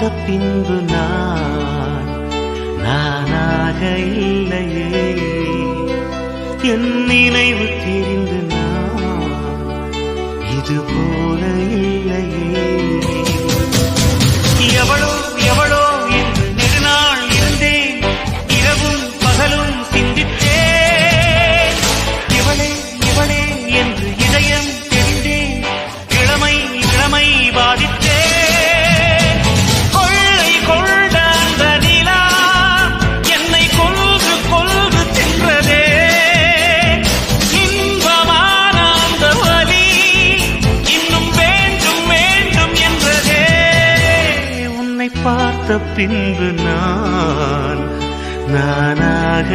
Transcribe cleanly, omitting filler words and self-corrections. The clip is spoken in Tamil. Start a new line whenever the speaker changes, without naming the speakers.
பார்த்த பின்பு நானாக இல்லையே, என் நினைவு தெரிந்து நான் இது போல இல்லையே. எவளோ எவளோ என்று நெடுநாள் இருந்தேன், இரவும் பகலும் சிந்தித்தேன். இவளே இவளே என்று இதயம் தெரிந்தேன், இளமை இளமை பாதித்தேன். கொள்ளை கொண்ட அந்த நிலா என்னை கொல்கு கொல்கு தின்றதே. இன்பமான அந்த வலி இன்னும் வேண்டும் வேண்டும் என்றதே. உன்னை பார்த்த பின்பு நானாக